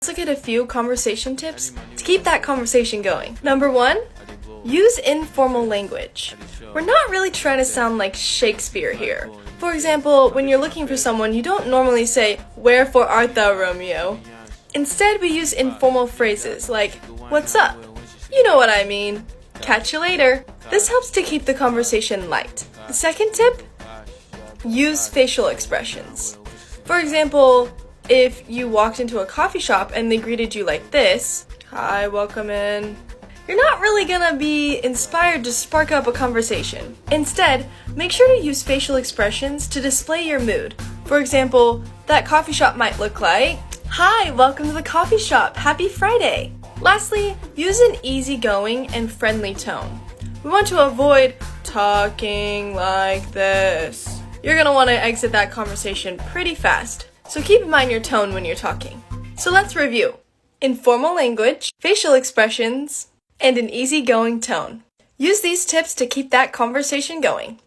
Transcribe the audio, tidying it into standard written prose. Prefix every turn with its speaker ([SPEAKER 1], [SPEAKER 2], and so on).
[SPEAKER 1] let's look at a few conversation tips to keep that conversation going. Number 1, use informal language. We're not really trying to sound like Shakespeare here. For example, when you're looking for someone, you don't normally say, "Wherefore art thou, Romeo?" Instead, we use informal phrases like, "What's up?" You know what I mean. "Catch you later." This helps to keep the conversation light. The second tip, use facial expressions. For example, if you walked into a coffee shop and they greeted you like this, "Hi, welcome in," you're not really gonna be inspired to spark up a conversation. Instead, make sure to use facial expressions to display your mood. For example, that coffee shop might look like, "Hi, welcome to the coffee shop. Happy Friday." Lastly, use an easygoing and friendly tone. We want to avoid talking like this. You're gonna want to exit that conversation pretty fast, so keep in mind your tone when you're talking. So let's review. Informal language, facial expressions, and an easygoing tone. Use these tips to keep that conversation going.